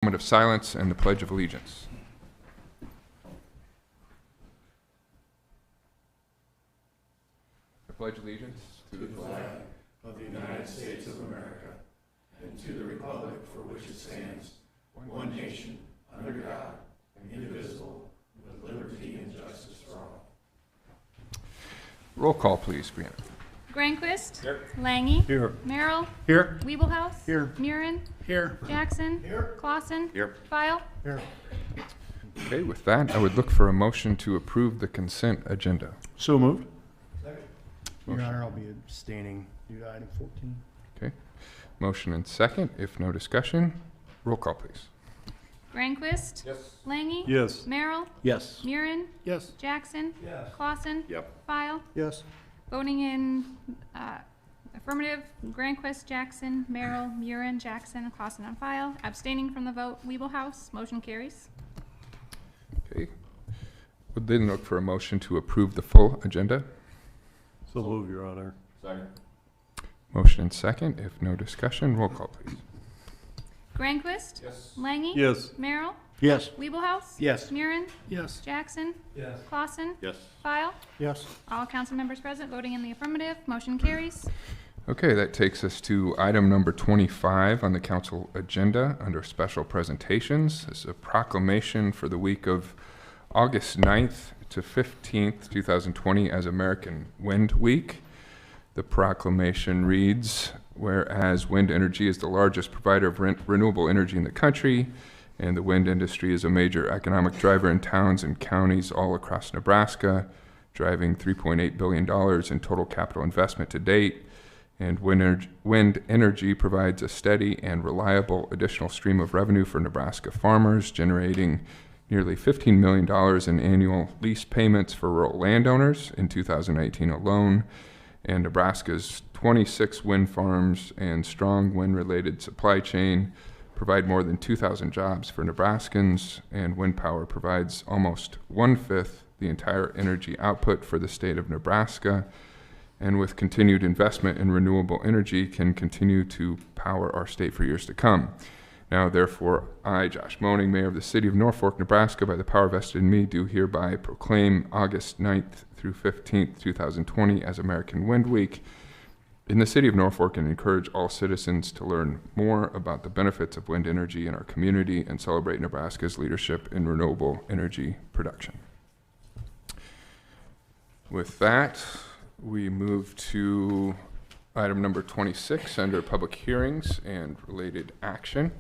moment of silence and the Pledge of Allegiance. I pledge allegiance to the flag of the United States of America and to the republic for which it stands, one nation, under God, indivisible, with liberty and justice for all. Roll call, please, Brianna. Granquist. Here. Langy. Here. Merrill. Here. Weeblehouse. Here. Murin. Here. Jackson. Here. Clausen. Here. File. Here. Okay, with that, I would look for a motion to approve the consent agenda. So moved. Motion. Your Honor, I'll be abstaining due to item 14. Okay. Motion and second. If no discussion, roll call, please. Granquist. Yes. Langy. Yes. Merrill. Yes. Murin. Yes. Jackson. Yes. Clausen. Yep. File. Yes. Voting in affirmative, Granquist, Jackson, Merrill, Murin, Jackson, Clausen on file. Abstaining from the vote, Weeblehouse. Motion carries. Okay. Would then look for a motion to approve the full agenda. So moved, Your Honor. Second. Motion and second. If no discussion, roll call, please. Granquist. Yes. Langy. Yes. Merrill. Yes. Weeblehouse. Yes. Murin. Yes. Jackson. Yes. Clausen. Yes. File. Yes. All council members present voting in the affirmative. Motion carries. Okay, that takes us to item number 25 on the council agenda under special presentations. This is a proclamation for the week of August 9th to 15th, 2020 as American Wind Week. The proclamation reads, whereas wind energy is the largest provider of renewable energy in the country, and the wind industry is a major economic driver in towns and counties all across Nebraska, driving $3.8 billion in total capital investment to date. And wind energy provides a steady and reliable additional stream of revenue for Nebraska farmers, generating nearly $15 million in annual lease payments for rural landowners in 2019 alone. And Nebraska's 26 wind farms and strong wind-related supply chain provide more than 2,000 jobs for Nebraskans, and wind power provides almost 1/5 the entire energy output for the state of Nebraska, and with continued investment in renewable energy can continue to power our state for years to come. Now, therefore, I, Josh Moaning, Mayor of the City of Norfolk, Nebraska, by the power vested in me, do hereby proclaim August 9th through 15th, 2020 as American Wind Week in the City of Norfolk, and encourage all citizens to learn more about the benefits of wind energy in our community and celebrate Nebraska's leadership in renewable energy production. With that, we move to item number 26 under public hearings and related action.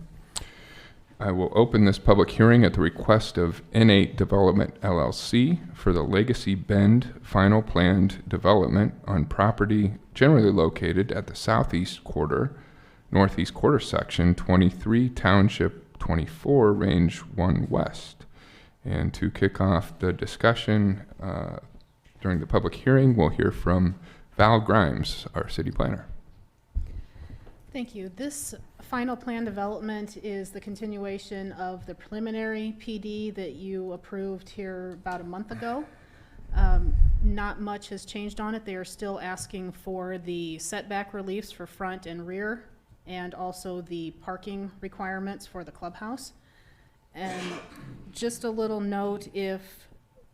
I will open this public hearing at the request of N8 Development LLC for the Legacy Bend final planned development on property generally located at the southeast quarter, northeast quarter section 23, Township 24, Range 1 West. And to kick off the discussion during the public hearing, we'll hear from Val Grimes, our city planner. Thank you. This final plan development is the continuation of the preliminary PD that you approved here about a month ago. Not much has changed on it. They are still asking for the setback reliefs for front and rear, and also the parking requirements for the clubhouse. And just a little note, if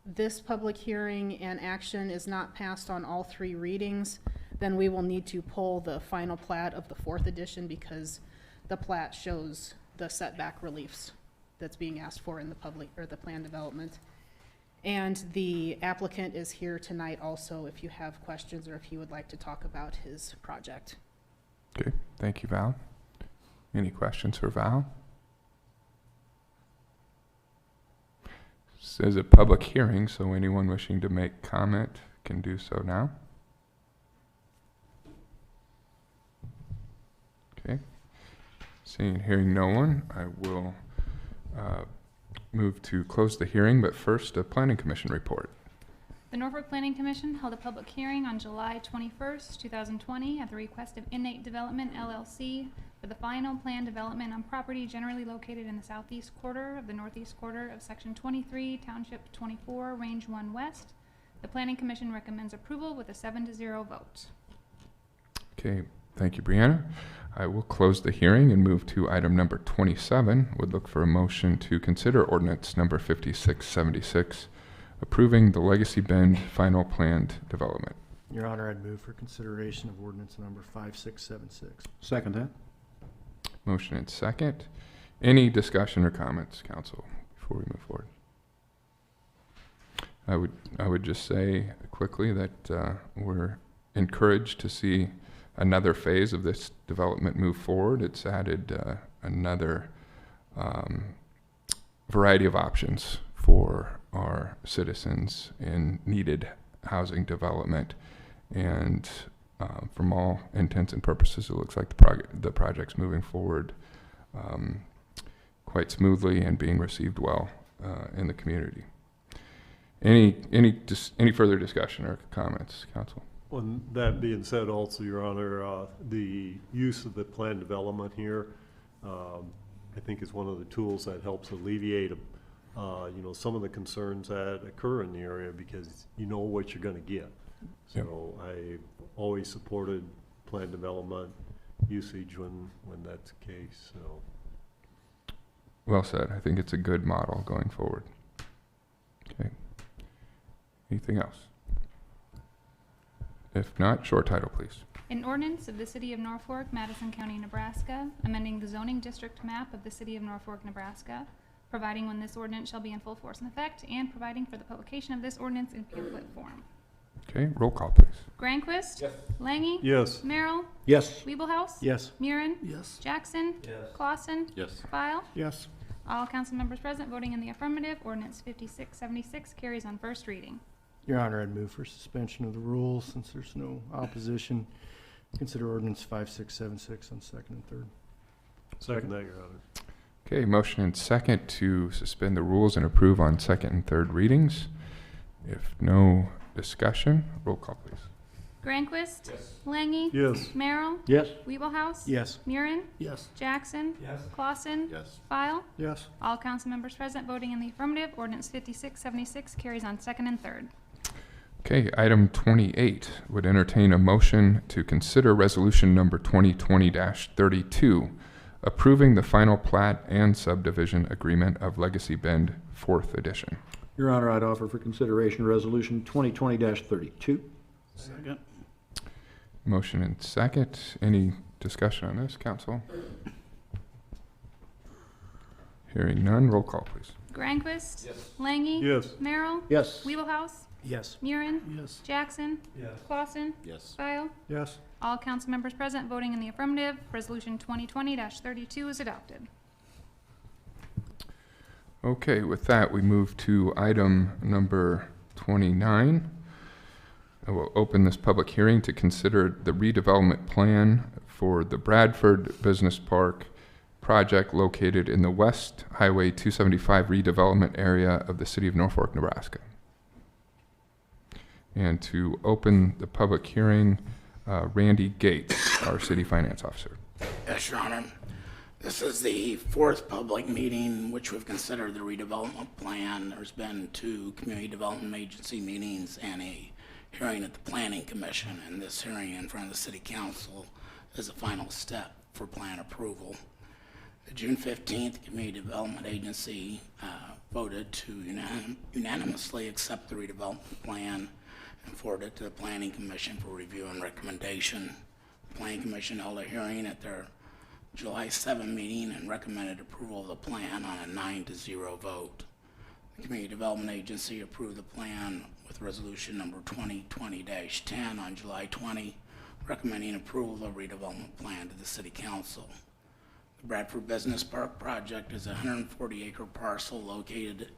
this public hearing and action is not passed on all three readings, then we will need to pull the final plat of the 4th edition, because the plat shows the setback reliefs that's being asked for in the public or the plan development. And the applicant is here tonight also if you have questions or if he would like to talk about his project. Okay, thank you, Val. Any questions for Val? This is a public hearing, so anyone wishing to make comment can do so now. Okay. Seeing and hearing no one, I will move to close the hearing, but first a Planning Commission report. The Norfolk Planning Commission held a public hearing on July 21st, 2020 at the request of N8 Development LLC for the final plan development on property generally located in the southeast quarter of the northeast quarter of Section 23, Township 24, Range 1 West. The Planning Commission recommends approval with a 7-0 vote. Okay, Thank you, Brianna. I will close the hearing and move to item number 27. Would look for a motion to consider ordinance number 5676, approving the Legacy Bend final planned development. Your Honor, I'd move for consideration of ordinance number 5676. Second that. Motion and second. Any discussion or comments, council, before we move forward? I would just say quickly that we're encouraged to see another phase of this development move forward. It's added another variety of options for our citizens in needed housing development. And from all intents and purposes, it looks like the project's moving forward quite smoothly and being received well in the community. Any further discussion or comments, council? Well, that being said, also, Your Honor, the use of the planned development here, I think is one of the tools that helps alleviate, some of the concerns that occur in the area, because you know what you're going to get. So I always supported planned development usage when that's the case. So. Well said. I think it's a good model going forward. Okay. Anything else? If not, short title, please. An ordinance of the City of Norfolk, Madison County, Nebraska, amending the zoning district map of the City of Norfolk, Nebraska, providing when this ordinance shall be in full force and effect, and providing for the publication of this ordinance in pamphlet form. Okay, roll call, please. Granquist? Yes. Langy? Yes. Merrill? Yes. Weeblehouse? Yes. Murin? Yes. Jackson? Yes. Clausen? Yes. File? Yes. All council members present voting in the affirmative. Ordinance 5676 carries on first reading. Your Honor, I'd move for suspension of the rules since there's no opposition. Consider ordinance 5676 on second and third. Second that, Your Honor. Okay, motion and second to suspend the rules and approve on second and third readings. If no discussion, roll call, please. Granquist? Yes. Langy? Yes. Merrill? Yes. Weeblehouse? Yes. Murin? Yes. Jackson? Yes. Clausen? Yes. File? Yes. All council members present voting in the affirmative. Ordinance 5676 carries on second and third. Okay, item 28 would entertain a motion to consider resolution number 2020-32, approving the final plat and subdivision agreement of Legacy Bend 4th Edition. Your Honor, I'd offer for consideration resolution 2020-32. Second. Motion and second. Any discussion on this, council? Hearing none, roll call, please. Granquist? Yes. Langy? Yes. Merrill? Yes. Weeblehouse? Yes. Murin? Yes. Jackson? Yes. Clausen? Yes. File? Yes. All council members present voting in the affirmative. Resolution 2020-32 is adopted. Okay, with that, we move to item number 29. I will open this public hearing to consider the redevelopment plan for the Bradford Business Park project located in the West Highway 275 redevelopment area of the City of Norfolk, Nebraska. And to open the public hearing, Randy Gates, our City Finance Officer. Yes, Your Honor. This is the fourth public meeting which we've considered the redevelopment plan. There's been 2 Community Development Agency meetings and a hearing at the Planning Commission, and this hearing in front of the City Council is the final step for plan approval. The June 15th Community Development Agency voted to unanimously accept the redevelopment plan and forward it to the Planning Commission for review and recommendation. The Planning Commission held a hearing at their July 7 meeting and recommended approval of the plan on a 9-0 vote. The Community Development Agency approved the plan with resolution number 2020-10 on July 20, recommending approval of the redevelopment plan to the City Council. The Bradford Business Park project is a 140-acre parcel located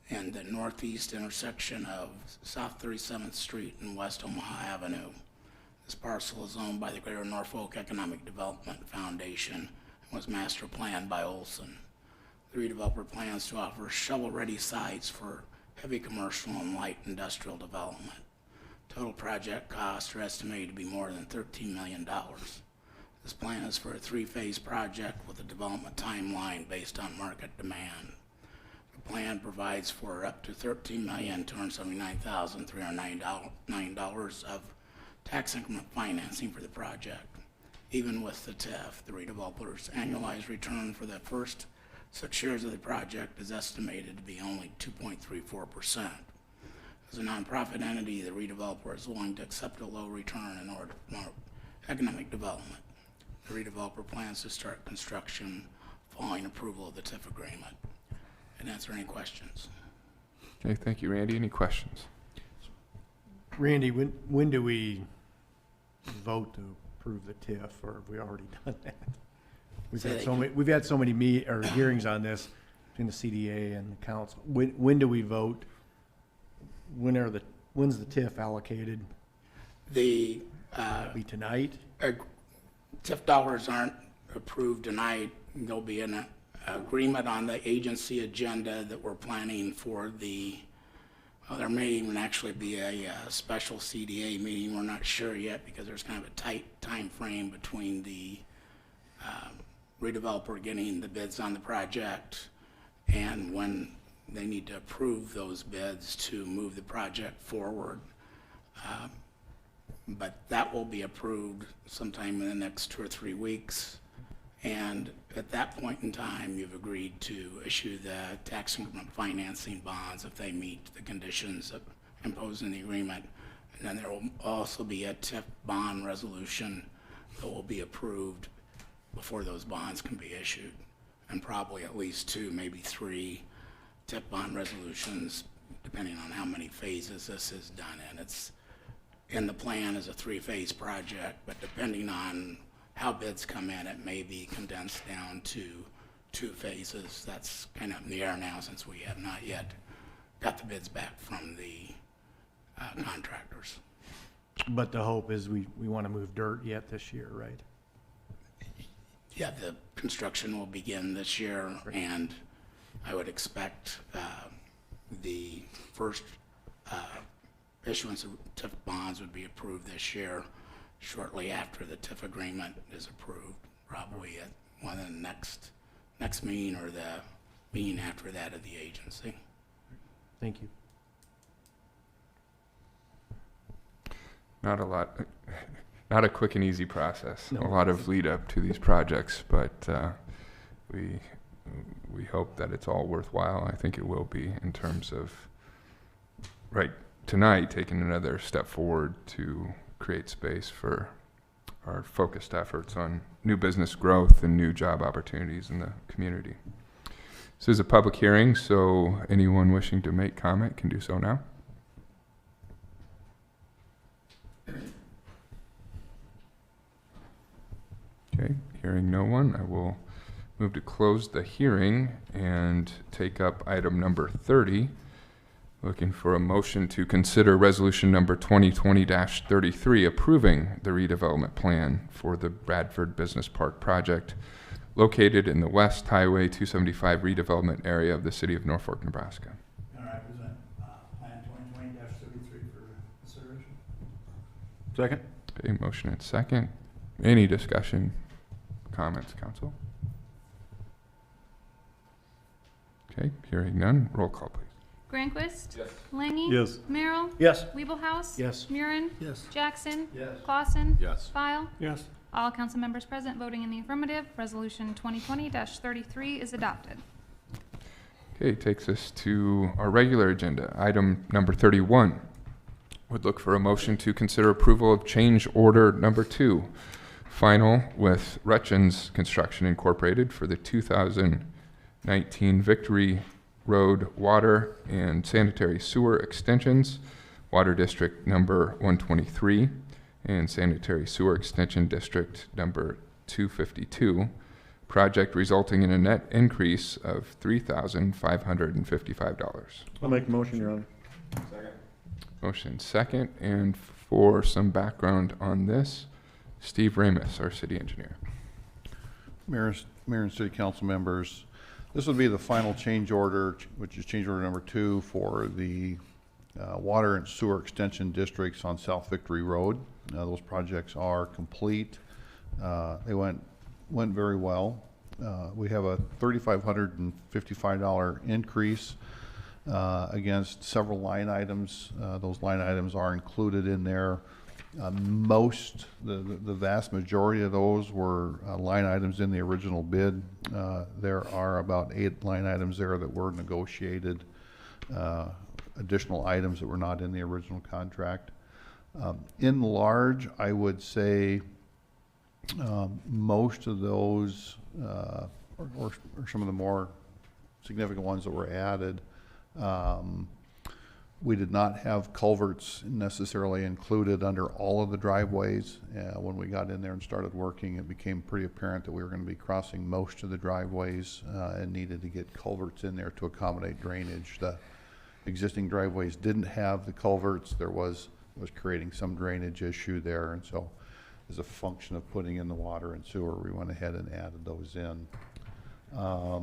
in the northeast intersection of South 37th Street and West Omaha Avenue. This parcel is owned by the Greater Norfolk Economic Development Foundation and was master planned by Olson. The redeveloper plans to offer shovel-ready sites for heavy commercial and light industrial development. Total project costs are estimated to be more than $13 million. This plan is for a 3-phase project with a development timeline based on market demand. The plan provides for up to $13,279,309 of tax increment financing for the project. Even with the TIF, the redeveloper's annualized return for the first 6 years of the project is estimated to be only 2.34%. As a nonprofit entity, the redeveloper is willing to accept a low return in order to promote economic development. The redeveloper plans to start construction following approval of the TIF agreement. And answer any questions. Okay, thank you, Randy. Any questions? Randy, when do we vote to approve the TIF, or have we already done that? We've had so many hearings on this between the CDA and the council. When do we vote? When's the TIF allocated? The Be tonight? TIF dollars aren't approved tonight. There'll be an agreement on the agency agenda that we're planning for there may even actually be a special CDA meeting. We're not sure yet because there's kind of a tight time frame between the redeveloper getting the bids on the project and when they need to approve those bids to move the project forward. But that will be approved sometime in the next 2 or 3 weeks. And at that point in time, you've agreed to issue the tax increment financing bonds if they meet the conditions imposed in the agreement. And then there will also be a TIF bond resolution that will be approved before those bonds can be issued. And probably at least 2, maybe 3 TIF bond resolutions, depending on how many phases this is done in. It's in the plan as a 3-phase project, but depending on how bids come in, it may be condensed down to 2 phases. That's kind of in the air now since we have not yet got the bids back from the contractors. But the hope is we want to move dirt yet this year, right? Yeah, the construction will begin this year, and I would expect the first issuance of TIF bonds would be approved this year, shortly after the TIF agreement is approved, probably at one of the next meeting or the meeting after that of the agency. Thank you. Not a quick and easy process. No. A lot of lead up to these projects, but we hope that it's all worthwhile. I think it will be in terms of tonight taking another step forward to create space for our focused efforts on new business growth and new job opportunities in the community. This is a public hearing, so anyone wishing to make comment can do so now. Okay, hearing no one, I will move to close the hearing and take up item number 30. Looking for a motion to consider resolution number 2020-33, approving the redevelopment plan for the Bradford Business Park project located in the West Highway 275 redevelopment area of the city of Norfolk, Nebraska. All right, present Plan 2020-33 for consideration. Second? Okay, motion and second. Any discussion, comments, council? Okay, hearing none, roll call, please. Granquist? Yes. Langy? Yes. Merrill? Yes. Weeblehouse? Yes. Murin? Yes. Jackson? Yes. Clausen? Yes. File? Yes. All council members present voting in the affirmative. Resolution 2020-33 is adopted. Okay, takes us to our regular agenda. Item number 31. Would look for a motion to consider approval of change order number 2, final with Rutchins Construction Incorporated for the 2019 Victory Road Water and Sanitary Sewer Extensions, Water District number 123, and Sanitary Sewer Extension District number 252, project resulting in a net increase of $3,555. I'll make a motion, Your Honor. Motion second, and for some background on this, Steve Ramus, our city engineer. Mayor and City Council members, this would be the final change order, which is change order number 2 for the water and sewer extension districts on South Victory Road. Those projects are complete. They went very well. We have a $3,555 increase against several line items. Those line items are included in there. The vast majority of those were line items in the original bid. There are about 8 line items there that were negotiated, additional items that were not in the original contract. In large, I would say most of those, or some of the more significant ones that were added, we did not have culverts necessarily included under all of the driveways. When we got in there and started working, it became pretty apparent that we were going to be crossing most of the driveways and needed to get culverts in there to accommodate drainage. The existing driveways didn't have the culverts. There was creating some drainage issue there, and so as a function of putting in the water and sewer, we went ahead and added those in. I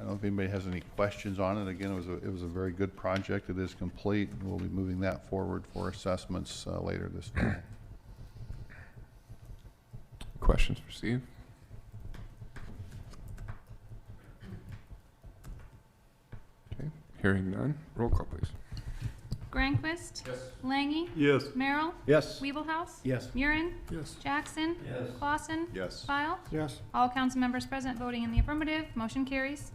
don't know if anybody has any questions on it. Again, it was a very good project. It is complete. We'll be moving that forward for assessments later this fall. Questions for Steve? Okay, hearing none. Roll call, please. Grandquist. Yes. Langy. Yes. Merrill. Yes. Weeblehouse. Yes. Murin. Yes. Jackson. Yes. Clausen. Yes. Pyle. Yes. All council members present voting in the affirmative. Motion carries.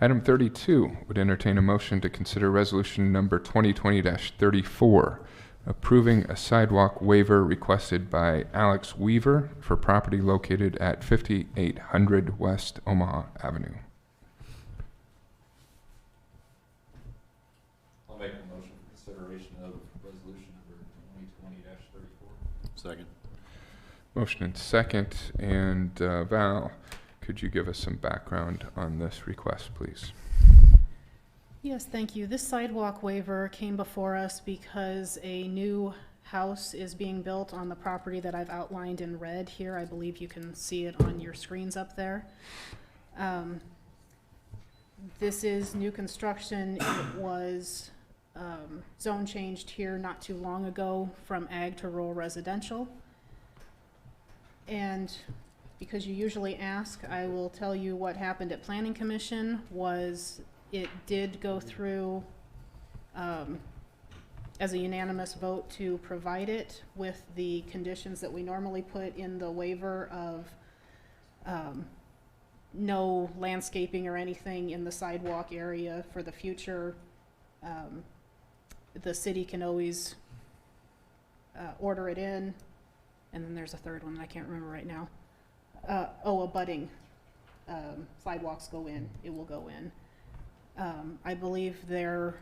Item 32 would entertain a motion to consider resolution number 2020-34, approving a sidewalk waiver requested by Alex Weaver for property located at 5800 West Omaha Avenue. I'll make a motion for consideration of resolution number 2020-34. Second. Motion and second, and Val, could you give us some background on this request, please? Yes, thank you. This sidewalk waiver came before us because a new house is being built on the property that I've outlined in red here. I believe you can see it on your screens up there. This is new construction. It was zone changed here not too long ago from ag to rural residential. And because you usually ask, I will tell you what happened at Planning Commission was it did go through as a unanimous vote to provide it with the conditions that we normally put in the waiver of no landscaping or anything in the sidewalk area for the future. The city can always order it in, and then there's a third one that I can't remember right now. Abutting sidewalks go in, it will go in. I believe their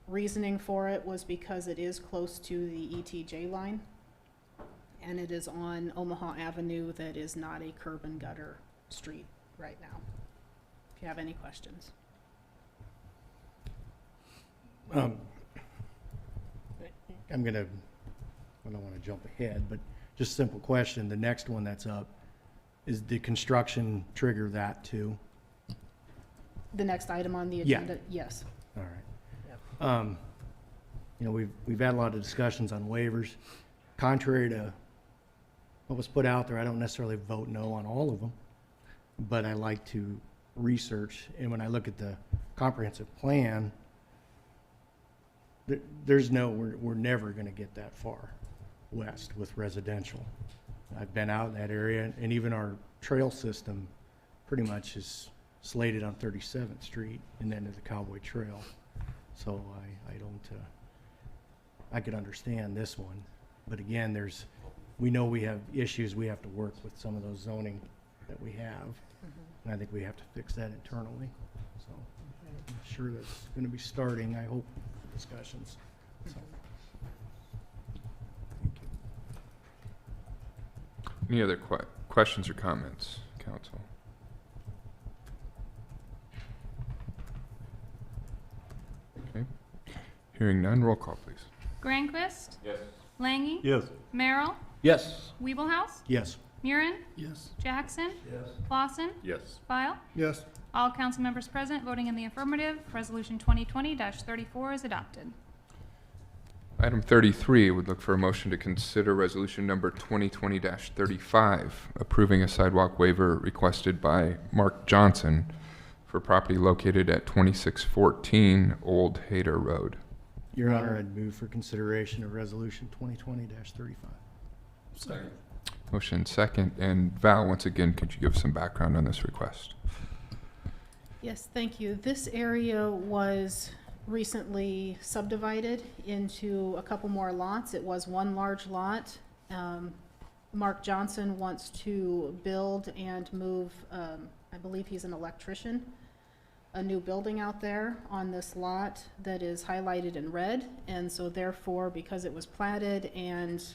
reasoning for it was because it is close to the ETJ line, and it is on Omaha Avenue that is not a curb and gutter street right now. If you have any questions. I don't want to jump ahead, but just a simple question. The next one that's up, is the construction trigger that too? The next item on the Yeah. agenda, yes. All right. You know, we've had a lot of discussions on waivers. Contrary to what was put out there, I don't necessarily vote no on all of them, but I like to research. And when I look at the comprehensive plan, we're never going to get that far west with residential. I've been out in that area, and even our trail system pretty much is slated on 37th Street and then to the Cowboy Trail. So I could understand this one. But again, we know we have issues. We have to work with some of those zoning that we have. And I think we have to fix that internally. So I'm sure that's going to be starting, I hope, discussions. So. Any other questions or comments, council? Okay. Hearing none, roll call, please. Grandquist. Yes. Langy. Yes. Merrill. Yes. Weeblehouse. Yes. Murin. Yes. Jackson. Yes. Clausen. Yes. Pyle. Yes. All council members present voting in the affirmative. Resolution 2020-34 is adopted. Item 33 would look for a motion to consider resolution number 2020-35, approving a sidewalk waiver requested by Mark Johnson for property located at 2614 Old Hader Road. Your Honor, I'd move for consideration of Resolution 2020-35. Second. Motion second. And Val, once again, could you give some background on this request? Yes, thank you. This area was recently subdivided into a couple more lots. It was one large lot. Mark Johnson wants to build and move, I believe he's an electrician, a new building out there on this lot that is highlighted in red. And so therefore, because it was platted and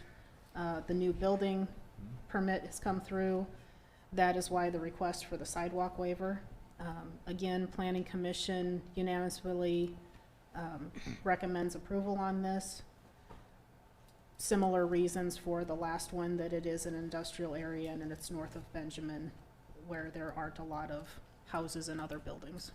the new building permit has come through, that is why the request for the sidewalk waiver. Again, Planning Commission unanimously recommends approval on this. Similar reasons for the last one, that it is an industrial area and it's north of Benjamin, where there aren't a lot of houses and other buildings.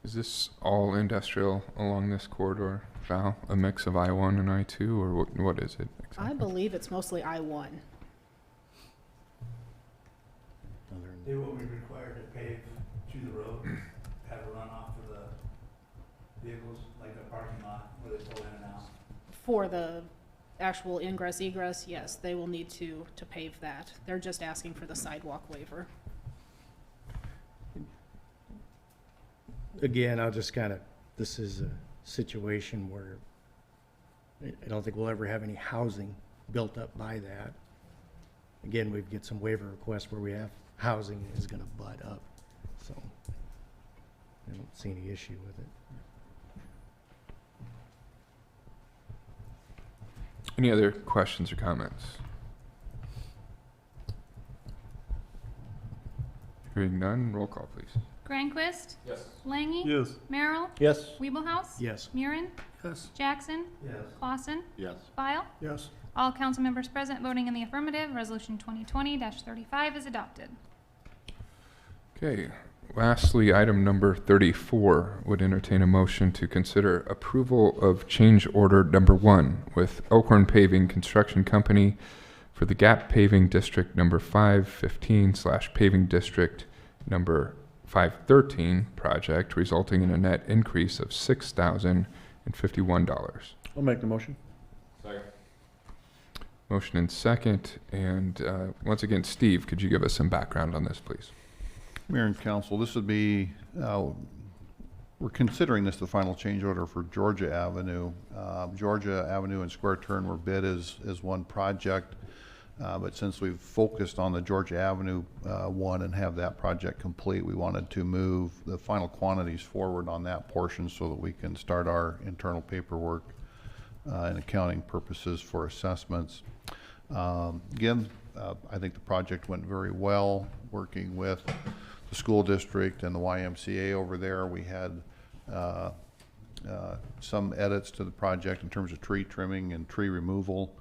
Is this all industrial along this corridor, Val? A mix of I-1 and I-2, or what is it exactly? I believe it's mostly I-1. They will be required to pave to the road, have a runoff for the vehicles, like a parking lot where they pull in and out. For the actual ingress egress, yes, they will need to pave that. They're just asking for the sidewalk waiver. Again, I'll just kind of, this is a situation where I don't think we'll ever have any housing built up by that. Again, we'd get some waiver requests where we have housing is going to butt up, so I don't see any issue with it. Any other questions or comments? Hearing none, roll call, please. Grandquist, Yes. Langy, Yes. Merrill, Yes. Wiebelhaus, Yes. Murin, Yes. Jackson, Yes. Clausen, Yes. File. Yes. All council members present voting in the affirmative, Resolution 2020-35 is adopted. Okay, lastly, item number 34 would entertain a motion to consider approval of change order number 1 with Elkhorn Paving Construction Company for the Gap Paving District number 515/paving district number 513 project, resulting in a net increase of $6,051. I'll make the motion. Second. Motion and second, and once again, Steve, could you give us some background on this, please? Mayor and council, this would be, we're considering this the final change order for Georgia Avenue. Georgia Avenue and Square Turn were bid as one project, but since we've focused on the Georgia Avenue one and have that project complete, we wanted to move the final quantities forward on that portion so that we can start our internal paperwork and accounting purposes for assessments. Again, I think the project went very well, working with the school district and the YMCA over there. We had some edits to the project in terms of tree trimming and tree removal.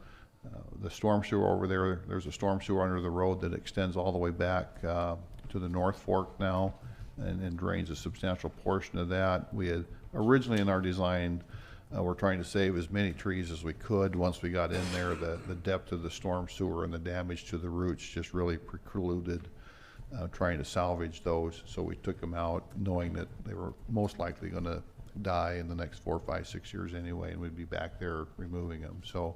The storm sewer over there, there's a storm sewer under the road that extends all the way back to the North Fork now and drains a substantial portion of that. We had originally in our design, we're trying to save as many trees as we could. Once we got in there, the depth of the storm sewer and the damage to the roots just really precluded trying to salvage those. So we took them out knowing that they were most likely going to die in the next 4, 5, 6 years anyway, and we'd be back there removing them. So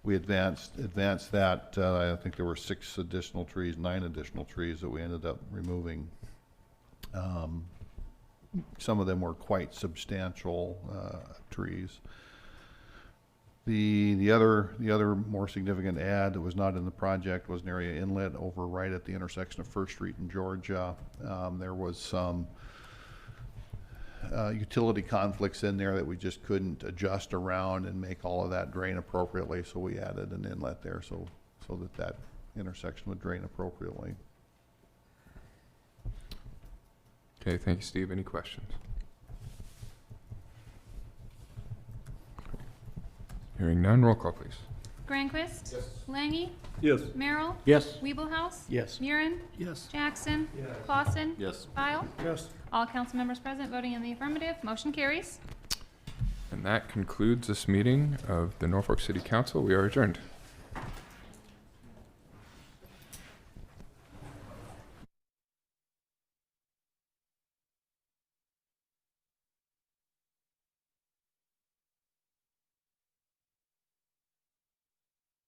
we advanced that. I think there were 9 additional trees that we ended up removing. Some of them were quite substantial trees. The other more significant add that was not in the project was an area inlet over right at the intersection of First Street and Georgia. There was some utility conflicts in there that we just couldn't adjust around and make all of that drain appropriately, so we added an inlet there so that intersection would drain appropriately. Okay, thank you, Steve. Any questions? Hearing none, roll call, please. Grandquist, Yes. Langy, Yes. Merrill, Yes. Wiebelhaus, Yes. Murin, Yes. Jackson, Yes. Clausen, Yes. File. Yes. All council members present voting in the affirmative, motion carries. And that concludes this meeting of the Norfolk City Council. We are adjourned.